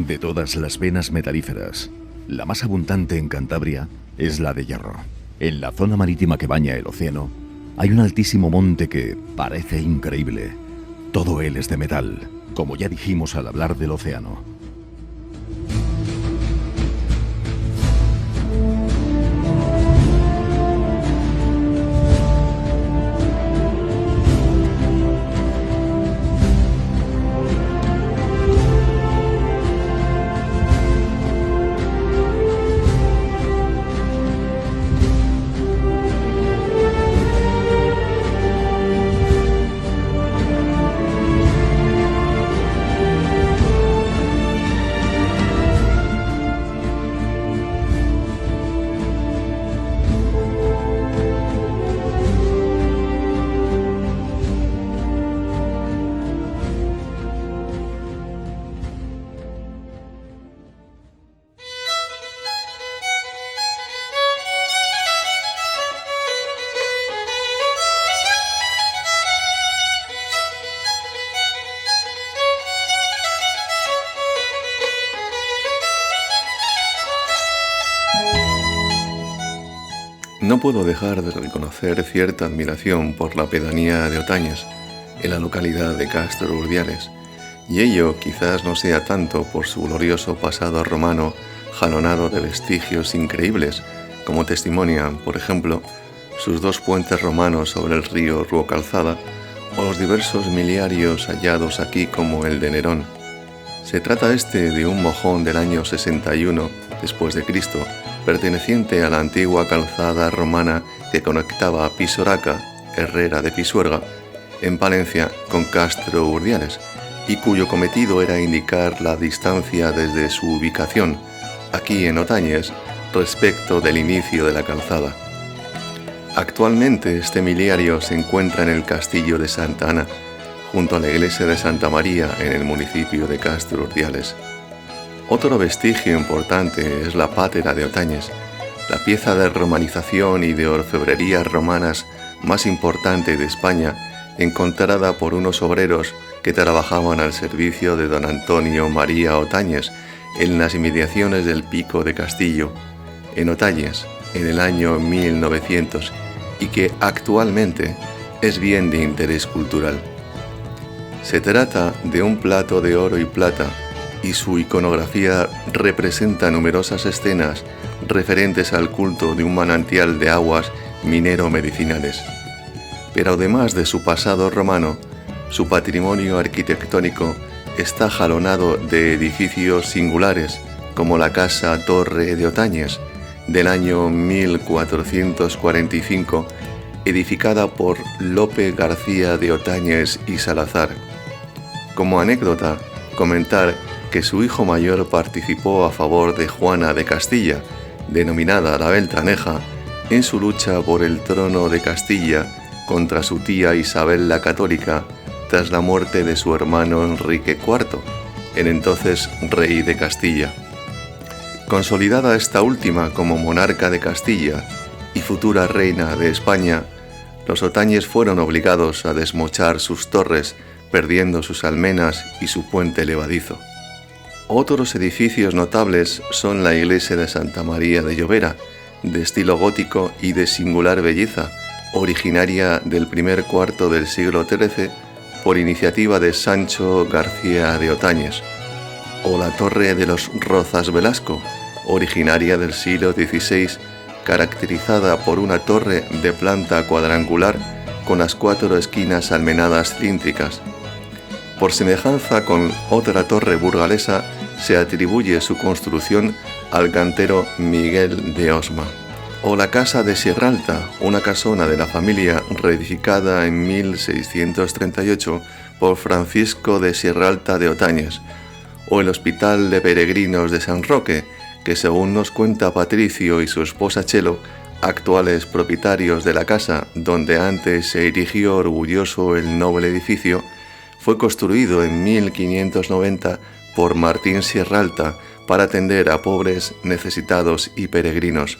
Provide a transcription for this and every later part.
De todas las venas metalíferas, la más abundante en Cantabria es la de hierro. En la zona marítima que baña el océano, hay un altísimo monte que parece increíble. Todo él es de metal, como ya dijimos al hablar del océano. No puedo dejar de reconocer cierta admiración por la pedanía de Otañes, en la localidad de Castro Urdiales, y ello quizás no sea tanto por su glorioso pasado romano jalonado de vestigios increíbles, como testimonian, por ejemplo, sus dos puentes romanos sobre el río Ruocalzada o los diversos miliarios hallados aquí como el de Nerón. Se trata de un mojón del año 61 después de Cristo, perteneciente a la antigua calzada romana que conectaba Pisoraca, Herrera de Pisuerga, en Palencia con Castro Urdiales, y cuyo cometido era indicar la distancia desde su ubicación, aquí en Otañes, respecto del inicio de la calzada. Actualmente este miliario se encuentra en el castillo de Santa Ana, junto a la iglesia de Santa María en el municipio de Castro Urdiales. Otro vestigio importante es la pátera de Otañes, la pieza de romanización y de orfebrería romanas más importante de España, encontrada por unos obreros que trabajaban al servicio de don Antonio María Otañes en las inmediaciones del Pico de Castillo, en Otañes, en el año 1900, y que actualmente es bien de interés cultural. Se trata de un plato de oro y plata, y su iconografía representa numerosas escenas referentes al culto de un manantial de aguas minero-medicinales. Pero además de su pasado romano, su patrimonio arquitectónico está jalonado de edificios singulares, como la Casa Torre de Otañes, del año 1445, edificada por Lope García de Otañes y Salazar. Como anécdota, comentar que su hijo mayor participó a favor de Juana de Castilla, denominada la Beltraneja, en su lucha por el trono de Castilla contra su tía Isabel la Católica tras la muerte de su hermano Enrique IV, el entonces rey de Castilla. Consolidada esta última como monarca de Castilla y futura reina de España, los Otañes fueron obligados a desmochar sus torres, perdiendo sus almenas y su puente levadizo. Otros edificios notables son la iglesia de Santa María de Llovera, de estilo gótico y de singular belleza, originaria del primer cuarto del siglo XIII por iniciativa de Sancho García de Otañes, o la Torre de los Rozas Velasco, originaria del siglo XVI, caracterizada por una torre de planta cuadrangular con las 4 esquinas almenadas cilíndricas. Por semejanza con otra torre burgalesa, se atribuye su construcción al cantero Miguel de Osma. O la Casa de Sierralta, una casona de la familia reedificada en 1638 por Francisco de Sierralta de Otañes. O el Hospital de Peregrinos de San Roque, que según nos cuenta Patricio y su esposa Chelo, actuales propietarios de la casa donde antes se erigió orgulloso el noble edificio, fue construido en 1590 por Martín Sierralta para atender a pobres, necesitados y peregrinos.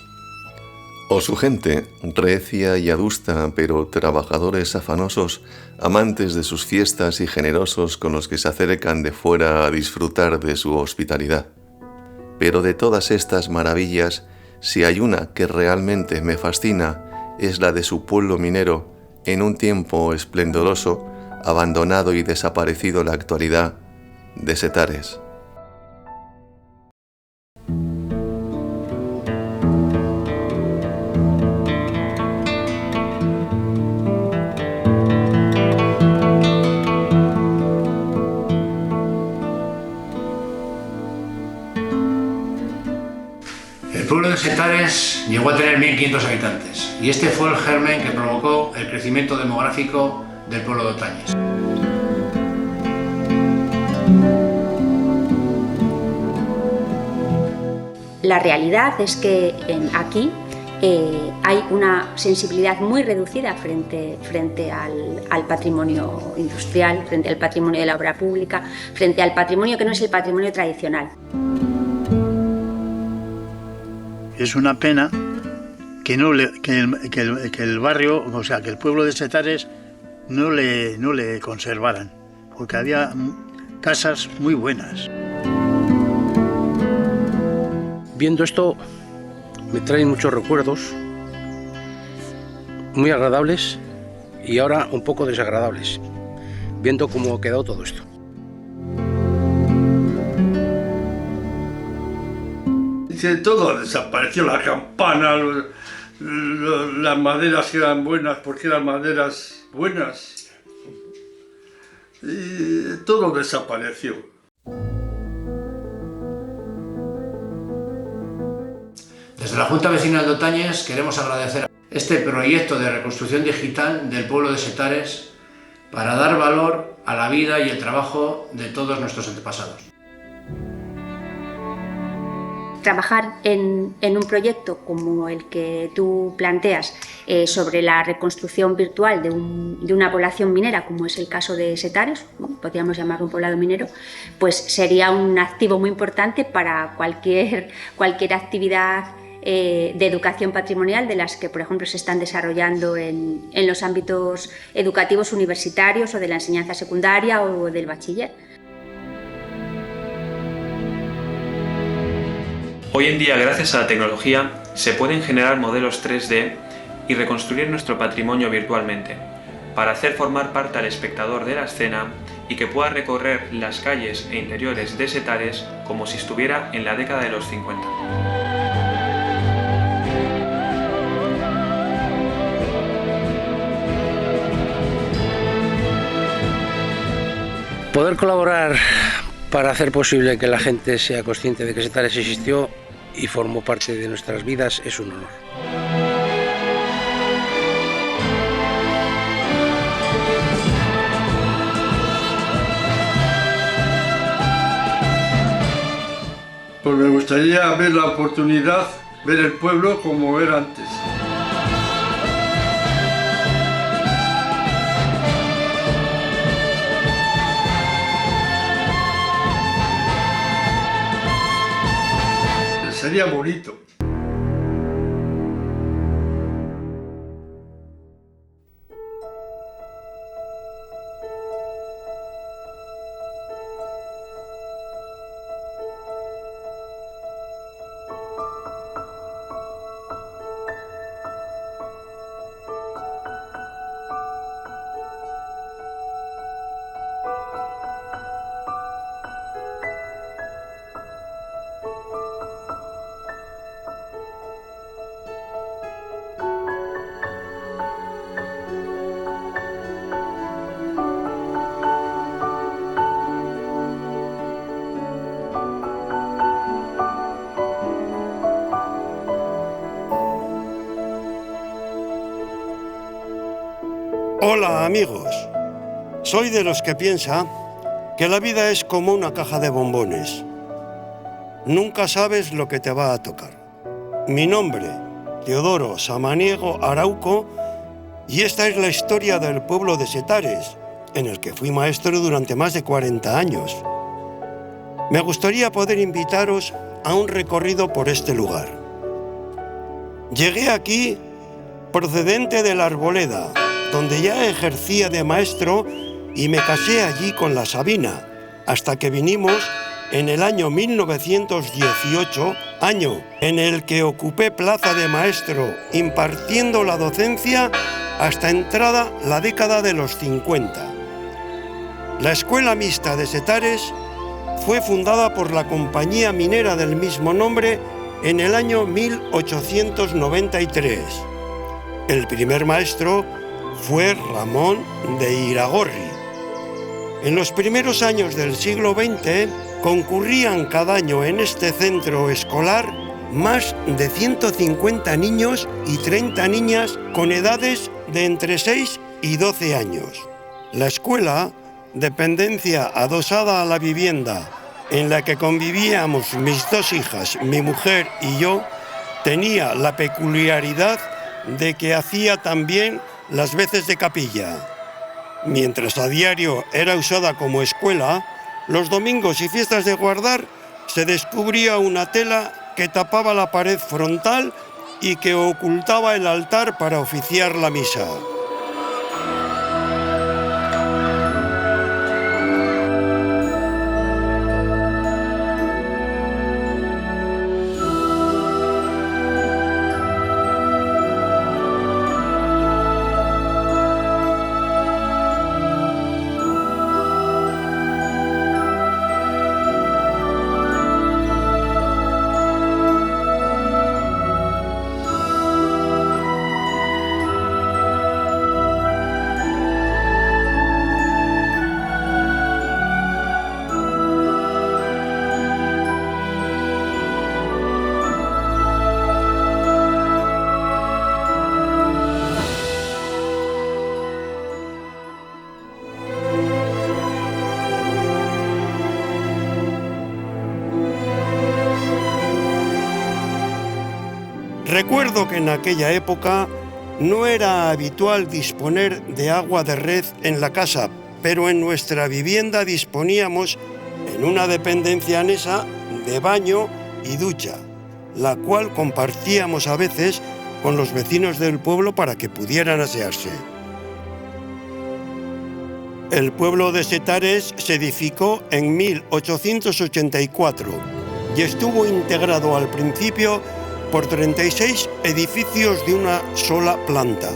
O su gente, recia y adusta, pero trabajadores afanosos, amantes de sus fiestas y generosos con los que se acercan de fuera a disfrutar de su hospitalidad. Pero de todas estas maravillas, si hay una que realmente me fascina, es la de su pueblo minero, en un tiempo esplendoroso, abandonado y desaparecido en la actualidad, de Setares. El pueblo de Setares llegó a tener 1.500 habitantes y este fue el germen que provocó el crecimiento demográfico del pueblo de Otañes. La realidad es que aquí hay una sensibilidad muy reducida frente al patrimonio industrial, frente al patrimonio de la obra pública, frente al patrimonio que no es el patrimonio tradicional. Es una pena que el barrio, o sea, que el pueblo de Setares no le conservaran, porque había casas muy buenas. Viendo esto me traen muchos recuerdos muy agradables y ahora un poco desagradables, viendo cómo ha quedado todo esto. Todo desapareció, la campana, las maderas que eran buenas porque eran maderas buenas, y todo desapareció. Desde la Junta Vecinal de Otañes queremos agradecer este proyecto de reconstrucción digital del pueblo de Setares para dar valor a la vida y el trabajo de todos nuestros antepasados. Trabajar en un proyecto como el que tú planteas sobre la reconstrucción virtual de una población minera, como es el caso de Setares, podríamos llamarlo un poblado minero, pues sería un activo muy importante para cualquier actividad de educación patrimonial de las que, por ejemplo, se están desarrollando en los ámbitos educativos universitarios o de la enseñanza secundaria o del bachiller. Hoy en día, gracias a la tecnología, se pueden generar modelos 3D y reconstruir nuestro patrimonio virtualmente, para hacer formar parte al espectador de la escena y que pueda recorrer las calles e interiores de Setares como si estuviera en la década de los 50. Poder colaborar para hacer posible que la gente sea consciente de que Setares existió y formó parte de nuestras vidas es un honor. Pues me gustaría ver la oportunidad, ver el pueblo como era antes. Sería bonito. Hola amigos, soy de los que piensa que la vida es como una caja de bombones. Nunca sabes lo que te va a tocar. Mi nombre, Teodoro Samaniego Arauco, y esta es la historia del pueblo de Setares, en el que fui maestro durante más de 40 años. Me gustaría poder invitaros a un recorrido por este lugar. Llegué aquí procedente de la Arboleda, donde ya ejercía de maestro, y me casé allí con la Sabina, hasta que vinimos en el año 1918, año en el que ocupé plaza de maestro impartiendo la docencia hasta entrada la década de los 50. La Escuela Mixta de Setares fue fundada por la compañía minera del mismo nombre en el año 1893. El primer maestro fue Ramón de Iragorri. En los primeros años del siglo XX concurrían cada año en este centro escolar más de 150 niños y 30 niñas con edades de entre 6 y 12 años. La escuela, dependencia adosada a la vivienda en la que convivíamos mis dos hijas, mi mujer y yo, tenía la peculiaridad de que hacía también las veces de capilla. Mientras a diario era usada como escuela, los domingos y fiestas de guardar se descubría una tela que tapaba la pared frontal y que ocultaba el altar para oficiar la misa. Recuerdo que en aquella época no era habitual disponer de agua de red en la casa, pero en nuestra vivienda disponíamos, en una dependencia anexa, de baño y ducha, la cual compartíamos a veces con los vecinos del pueblo para que pudieran asearse. El pueblo de Setares se edificó en 1884 y estuvo integrado al principio por 36 edificios de una sola planta,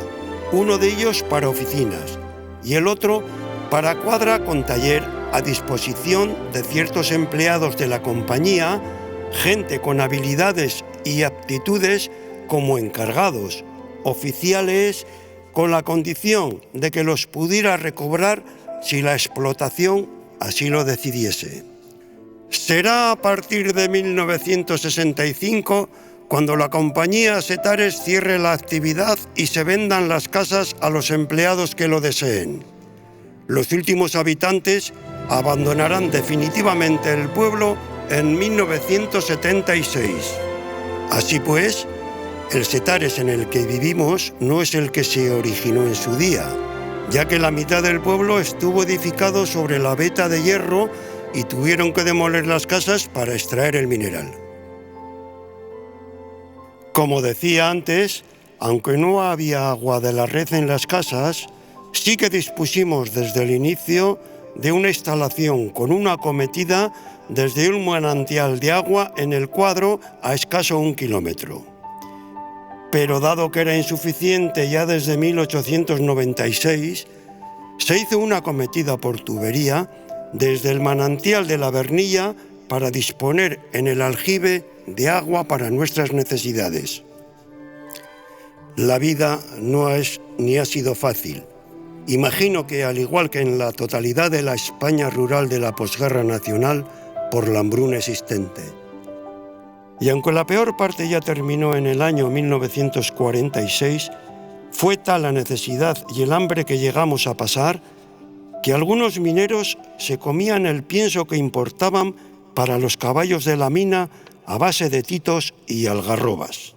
uno de ellos para oficinas y el otro para cuadra con taller a disposición de ciertos empleados de la compañía, gente con habilidades y aptitudes como encargados, oficiales, con la condición de que los pudiera recobrar si la explotación así lo decidiese. Será a partir de 1965 cuando la compañía Setares cierre la actividad y se vendan las casas a los empleados que lo deseen. Los últimos habitantes abandonarán definitivamente el pueblo en 1976. Así pues, el Setares en el que vivimos no es el que se originó en su día, ya que la mitad del pueblo estuvo edificado sobre la veta de hierro y tuvieron que demoler las casas para extraer el mineral. Como decía antes, aunque no había agua de la red en las casas, sí que dispusimos desde el inicio de una instalación con una acometida desde un manantial de agua en el cuadro a escaso 1 kilómetro. Pero dado que era insuficiente ya desde 1896, se hizo una acometida por tubería desde el manantial de la Vernilla para disponer en el aljibe de agua para nuestras necesidades. La vida no es ni ha sido fácil. Imagino que, al igual que en la totalidad de la España rural de la posguerra nacional, por la hambruna existente. Y aunque la peor parte ya terminó en el año 1946, fue tal la necesidad y el hambre que llegamos a pasar que algunos mineros se comían el pienso que importaban para los caballos de la mina a base de titos y algarrobas.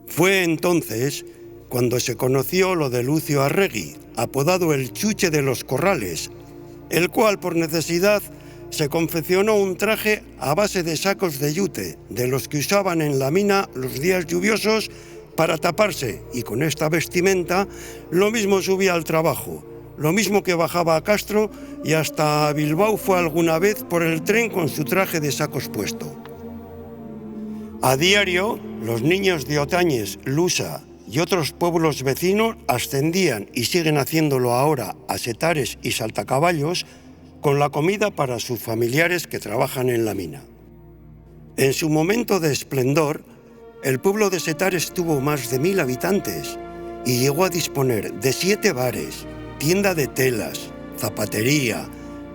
Fue entonces cuando se conoció lo de Lucio Arregui, apodado el Chuche de los Corrales, el cual por necesidad se confeccionó un traje a base de sacos de yute, de los que usaban en la mina los días lluviosos para taparse, y con esta vestimenta lo mismo subía al trabajo, lo mismo que bajaba a Castro, y hasta a Bilbao fue alguna vez por el tren con su traje de sacos puesto. A diario, los niños de Otañes, Lusa y otros pueblos vecinos ascendían, y siguen haciéndolo ahora, a Setares y Saltacaballos con la comida para sus familiares que trabajan en la mina. En su momento de esplendor, el pueblo de Setares tuvo más de 1000 habitantes y llegó a disponer de 7 bares, tienda de telas, zapatería,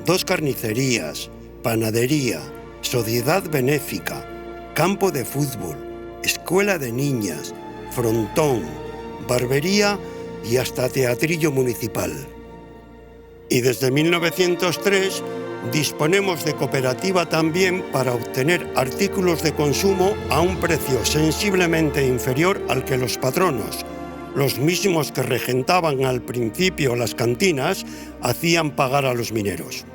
2 carnicerías, panadería, sociedad benéfica, campo de fútbol, escuela de niñas, frontón, barbería y hasta teatrillo municipal. Y desde 1903 disponemos de cooperativa también para obtener artículos de consumo a un precio sensiblemente inferior al que los patronos, los mismos que regentaban al principio las cantinas, hacían pagar a los mineros.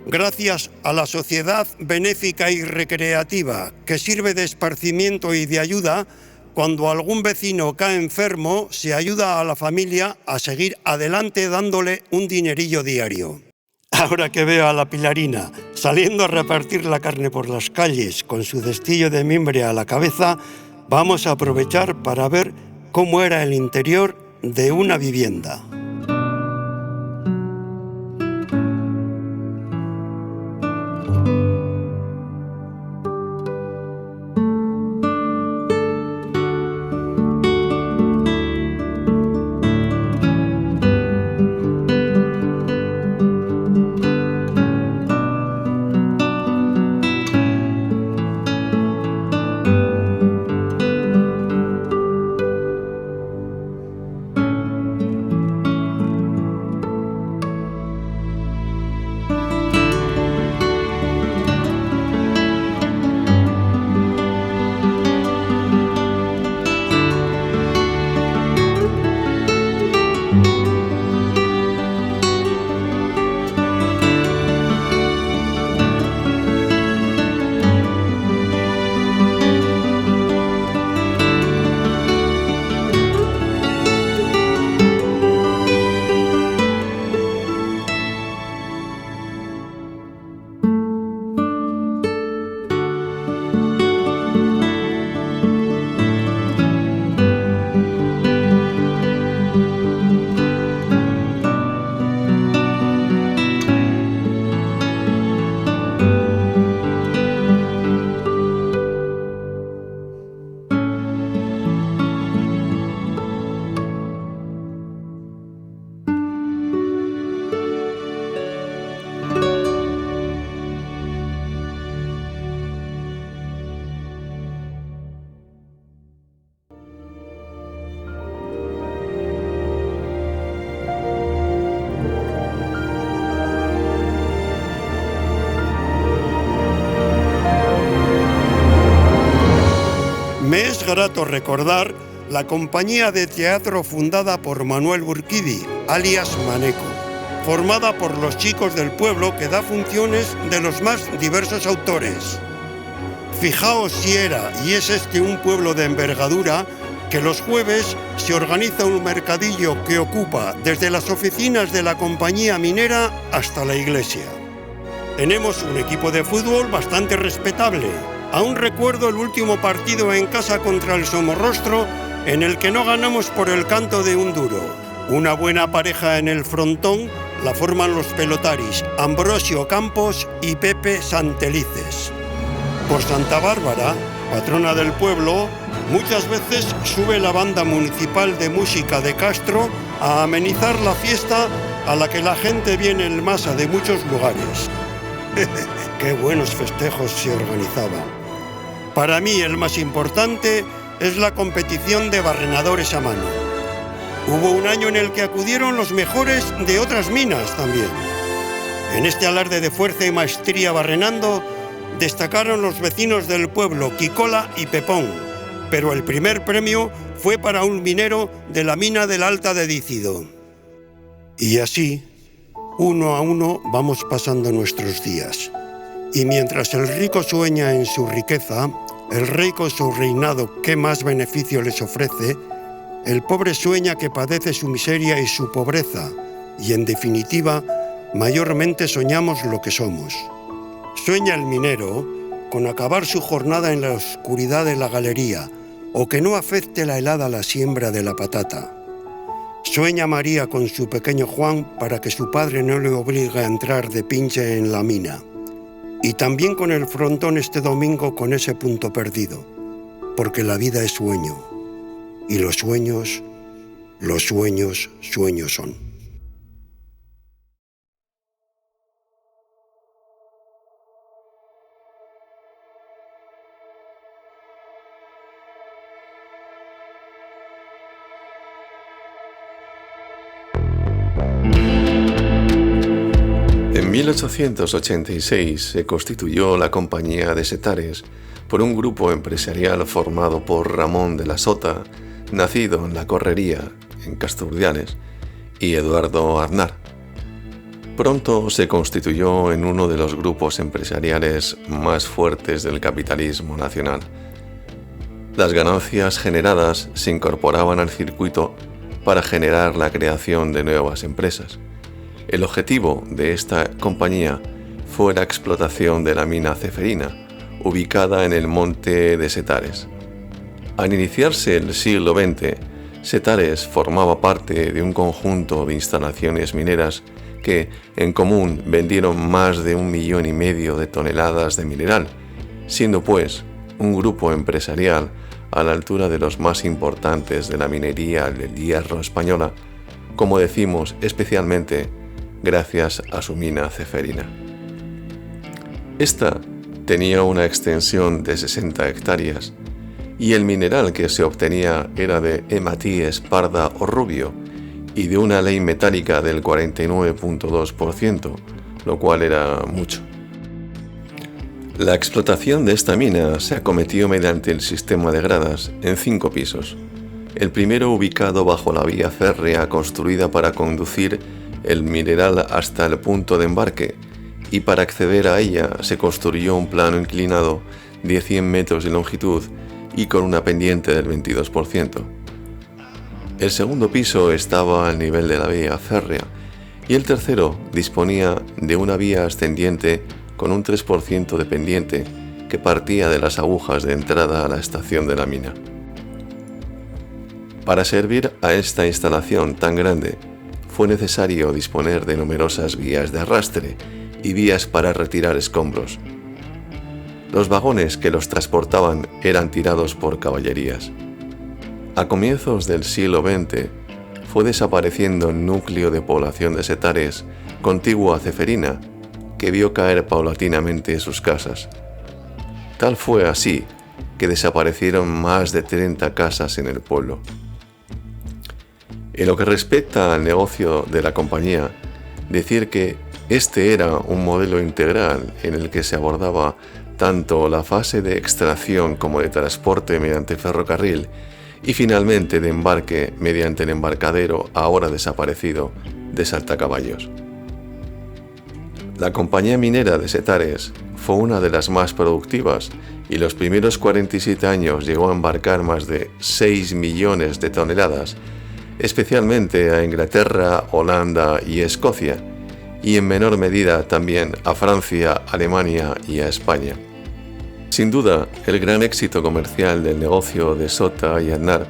Gracias a la sociedad benéfica y recreativa que sirve de esparcimiento y de ayuda, cuando algún vecino cae enfermo, se ayuda a la familia a seguir adelante dándole un dinerillo diario. Ahora que veo a la Pilarina saliendo a repartir la carne por las calles con su cestillo de mimbre a la cabeza, vamos a aprovechar para ver cómo era el interior de una vivienda. Me es grato recordar la compañía de teatro fundada por Manuel Burquidi, alias Maneco, formada por los chicos del pueblo que da funciones de los más diversos autores. Fijaos si era y es este un pueblo de envergadura que los jueves se organiza un mercadillo que ocupa desde las oficinas de la compañía minera hasta la iglesia. Tenemos un equipo de fútbol bastante respetable. Aún recuerdo el último partido en casa contra el Somorrostro, en el que no ganamos por el canto de un duro. Una buena pareja en el frontón la forman los pelotaris Ambrosio Campos y Pepe Santelices. Por Santa Bárbara, patrona del pueblo, muchas veces sube la banda municipal de música de Castro a amenizar la fiesta a la que la gente viene en masa de muchos lugares. ¡Qué buenos festejos se organizaban! Para mí el más importante es la competición de barrenadores a mano. Hubo un año en el que acudieron los mejores de otras minas también. En este alarde de fuerza y maestría barrenando, destacaron los vecinos del pueblo, Quicola y Pepón, pero el primer premio fue para un minero de la mina del Alta de Dícido. Y así, uno a uno, vamos pasando nuestros días. Y mientras el rico sueña en su riqueza, el rey con su reinado qué más beneficio les ofrece, el pobre sueña que padece su miseria y su pobreza, y en definitiva, mayormente soñamos lo que somos. Sueña el minero con acabar su jornada en la oscuridad de la galería, o que no afecte la helada la siembra de la patata. Sueña María con su pequeño Juan para que su padre no le obligue a entrar de pinche en la mina. Y también con el frontón este domingo con ese punto perdido, porque la vida es sueño, y los sueños son. En 1886 se constituyó la Compañía de Setares por un grupo empresarial formado por Ramón de la Sota, nacido en La Correría, en Casturdiales, y Eduardo Aznar. Pronto se constituyó en uno de los grupos empresariales más fuertes del capitalismo nacional. Las ganancias generadas se incorporaban al circuito para generar la creación de nuevas empresas. El objetivo de esta compañía fue la explotación de la mina Ceferina, ubicada en el monte de Setares. Al iniciarse el siglo XX, Setares formaba parte de un conjunto de instalaciones mineras que, en común, vendieron más de 1,5 millones de toneladas de mineral, siendo pues un grupo empresarial a la altura de los más importantes de la minería del hierro española, como decimos especialmente gracias a su mina Ceferina. Esta tenía una extensión de 60 hectáreas y el mineral que se obtenía era de hematíes parda o rubio y de una ley metálica del 49.2%, lo cual era mucho. La explotación de esta mina se acometió mediante el sistema de gradas en 5 pisos. El primero ubicado bajo la vía férrea construida para conducir el mineral hasta el punto de embarque, y para acceder a ella se construyó un plano inclinado de 100 metros de longitud y con una pendiente del 22%. El segundo piso estaba al nivel de la vía férrea y el tercero disponía de una vía ascendiente con un 3% de pendiente que partía de las agujas de entrada a la estación de la mina. Para servir a esta instalación tan grande, fue necesario disponer de numerosas vías de arrastre y vías para retirar escombros. Los vagones que los transportaban eran tirados por caballerías. A comienzos del siglo XX fue desapareciendo el núcleo de población de Setares contiguo a Ceferina, que vio caer paulatinamente sus casas. Tal fue así que desaparecieron más de 30 casas en el pueblo. En lo que respecta al negocio de la compañía, decir que este era un modelo integral en el que se abordaba tanto la fase de extracción como de transporte mediante ferrocarril y finalmente de embarque mediante el embarcadero ahora desaparecido de Saltacaballos. La compañía minera de Setares fue una de las más productivas y los primeros 47 años llegó a embarcar más de 6 millones de toneladas, especialmente a Inglaterra, Holanda y Escocia, y en menor medida también a Francia, Alemania y a España. Sin duda, el gran éxito comercial del negocio de Sota y Aznar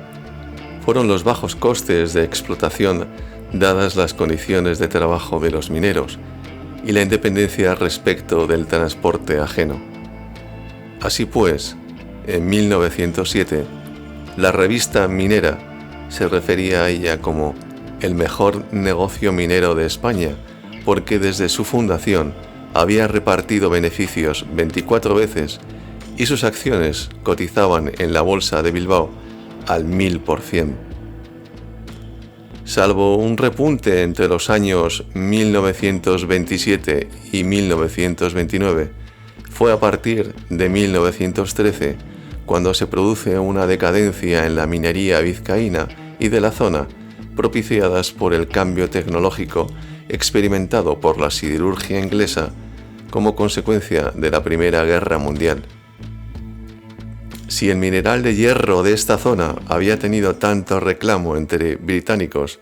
fueron los bajos costes de explotación dadas las condiciones de trabajo de los mineros y la independencia respecto del transporte ajeno. Así pues, en 1907, la revista Minera se refería a ella como el mejor negocio minero de España, porque desde su fundación había repartido beneficios 24 veces y sus acciones cotizaban en la bolsa de Bilbao al 1000%. Salvo un repunte entre los años 1927 y 1929, fue a partir de 1913 cuando se produce una decadencia en la minería vizcaína y de la zona, propiciadas por el cambio tecnológico experimentado por la siderurgia inglesa, como consecuencia de la Primera Guerra Mundial. Si el mineral de hierro de esta zona había tenido tanto reclamo entre británicos,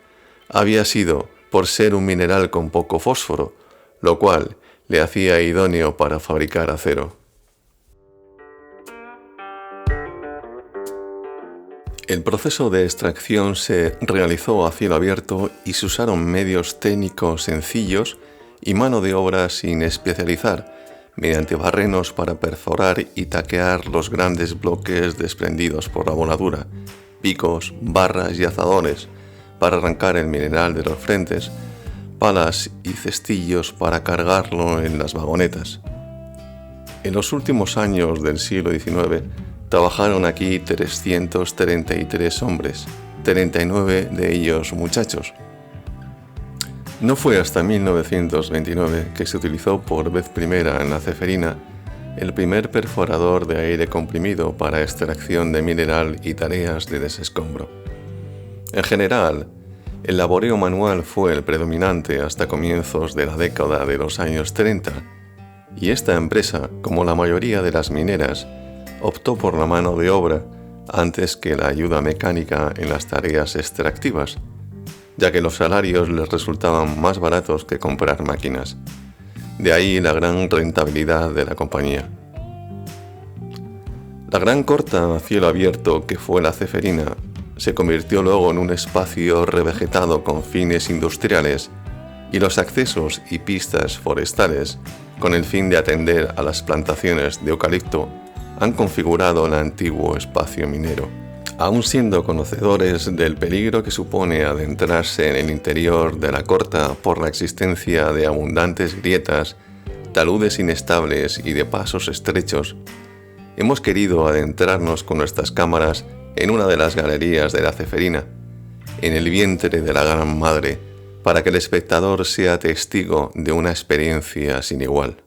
había sido por ser un mineral con poco fósforo, lo cual le hacía idóneo para fabricar acero. El proceso de extracción se realizó a cielo abierto y se usaron medios técnicos sencillos y mano de obra sin especializar, mediante barrenos para perforar y taquear los grandes bloques desprendidos por la voladura, picos, barras y azadones para arrancar el mineral de los frentes, palas y cestillos para cargarlo en las vagonetas. En los últimos años del siglo XIX trabajaron aquí 333 hombres, 39 de ellos muchachos. No fue hasta 1929 que se utilizó por vez primera en la Ceferina el primer perforador de aire comprimido para extracción de mineral y tareas de desescombro. En general, el laboreo manual fue el predominante hasta comienzos de la década de los años 30, y esta empresa, como la mayoría de las mineras, optó por la mano de obra antes que la ayuda mecánica en las tareas extractivas, ya que los salarios les resultaban más baratos que comprar máquinas. De ahí la gran rentabilidad de la compañía. La gran corta a cielo abierto que fue la Ceferina se convirtió luego en un espacio revegetado con fines industriales y los accesos y pistas forestales, con el fin de atender a las plantaciones de eucalipto, han configurado el antiguo espacio minero. Aún siendo conocedores del peligro que supone adentrarse en el interior de la corta por la existencia de abundantes grietas, taludes inestables y de pasos estrechos, hemos querido adentrarnos con nuestras cámaras en una de las galerías de la Ceferina, en el vientre de la Gran Madre, para que el espectador sea testigo de una experiencia sin igual.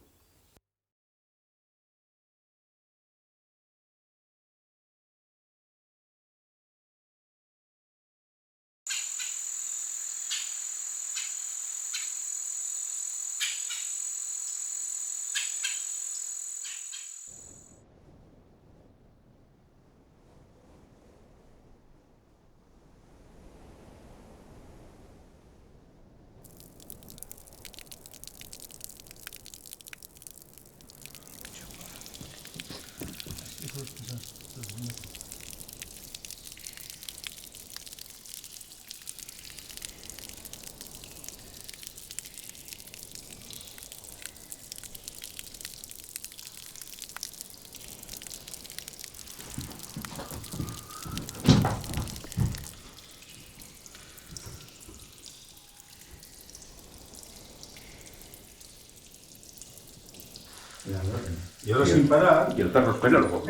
Y ahora sin parar, y el perro espera luego.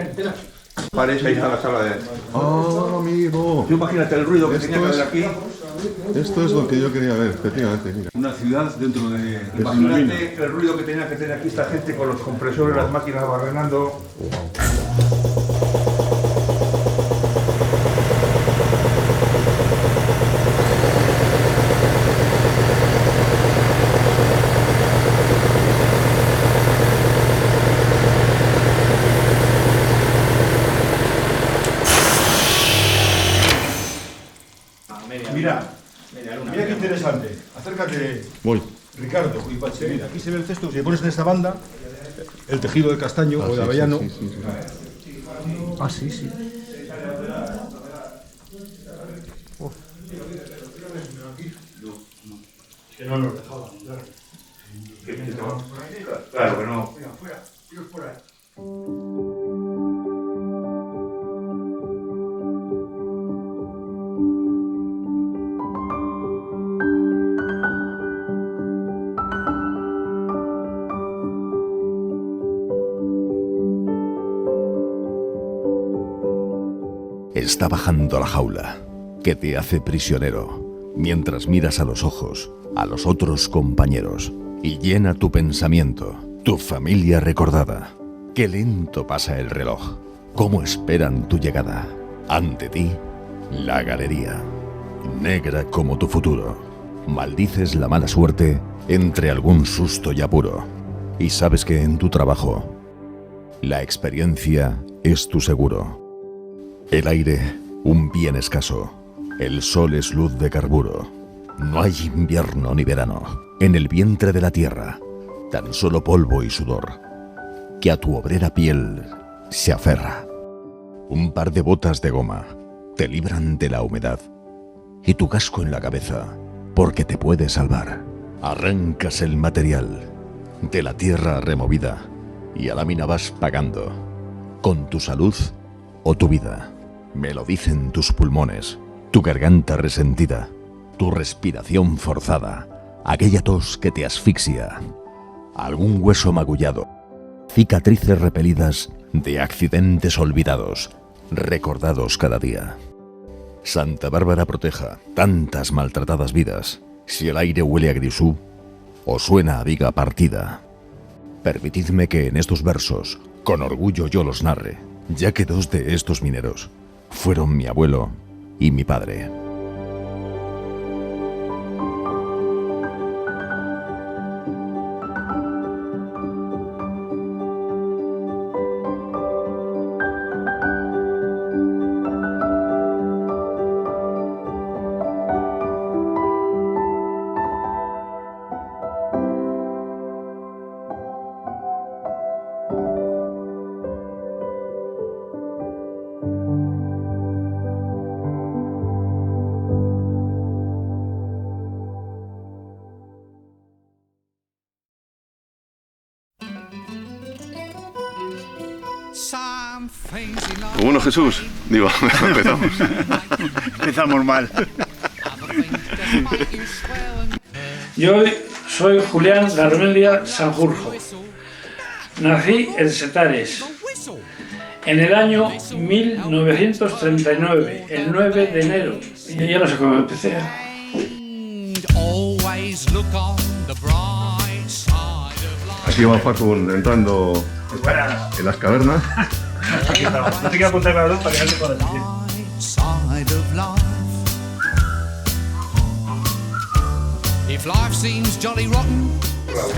Parece ir a la sala de... ¡Oh, amigo! Tú imagínate el ruido que tenía que haber aquí. Esto es lo que yo quería ver, efectivamente, mira. Una ciudad dentro de... Imagínate el ruido que tenía que tener aquí esta gente con los compresores, las máquinas barrenando. Mira qué interesante. Acércate, Voy. Ricardo y Pachi. Mira, aquí se ve el cesto. Si pones en esta banda, el tejido de castaño o de avellano. Sí. Ah, sí. Que no nos dejaban entrar. Claro que no. Venga, fuera. Tiros por ahí. Está bajando la jaula, que te hace prisionero, mientras miras a los ojos a los otros compañeros y llena tu pensamiento, tu familia recordada. Qué lento pasa el reloj, cómo esperan tu llegada. Ante ti, la galería, negra como tu futuro. Maldices la mala suerte entre algún susto y apuro. Y sabes que en tu trabajo, la experiencia es tu seguro. El aire, un bien escaso. El sol es luz de carburo. No hay invierno ni verano. En el vientre de la tierra, tan solo polvo y sudor, que a tu obrera piel se aferra. Un par de botas de goma te libran de la humedad y tu casco en la cabeza, porque te puede salvar. Arrancas el material de la tierra removida y a la mina vas pagando con tu salud o tu vida. Me lo dicen tus pulmones, tu garganta resentida, tu respiración forzada, aquella tos que te asfixia, algún hueso magullado, cicatrices repelidas de accidentes olvidados, recordados cada día. Santa Bárbara proteja tantas maltratadas vidas. Si el aire huele a grisú o suena a viga partida, permitidme que en estos versos con orgullo yo los narre, ya que dos de estos mineros fueron mi abuelo y mi padre. Bueno, Jesús, digo, empezamos. Empezamos mal. Yo soy Julián Garmendia Sanjurjo. Nací en Setares en el año 1939, el 9 de enero. Y ya no sé cómo empecé. Aquí va Facun entrando en las cavernas. No te quiero apuntar con la luz para que no te pueda decir.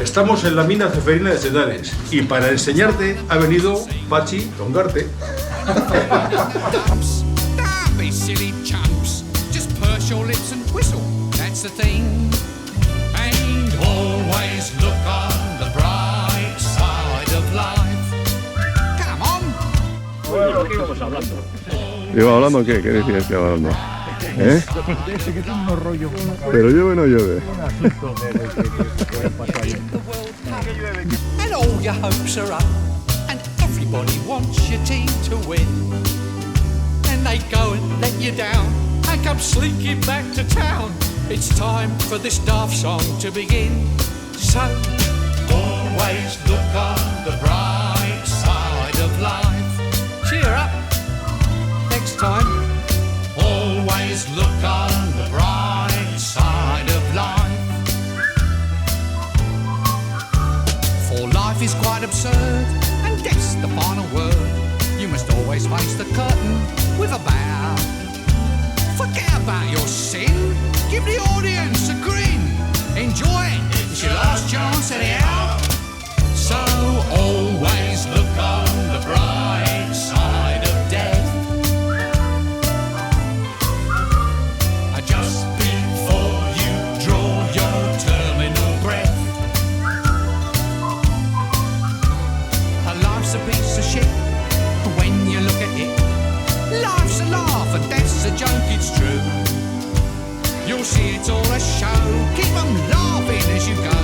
Estamos en la mina ceferina de Setares y para enseñarte ha venido Pachi Tongarte. Bueno, ¿qué íbamos hablando? ¿Iba hablando qué? ¿Qué decías que iba hablando? ¿Eh? Pero llueve o no llueve. And all your hopes are up, and everybody wants your team to win. And they go and let you down, and come slinking back to town. It's time for this daft song to begin. So, always look on the bright side of life. Cheer up, next time. Always look on the bright side of life. For life is quite absurd, and death's the final word. You must always face the curtain with a bow. Forget about your sin, give the audience a grin. Enjoy it, it's your last chance anyhow. So always look on the bright side of death. Just before you draw your terminal breath. Life's a piece of shit when you look at it. Life's a laugh and death's a joke, it's true. You'll see it's all a show, keep 'em laughing as you go.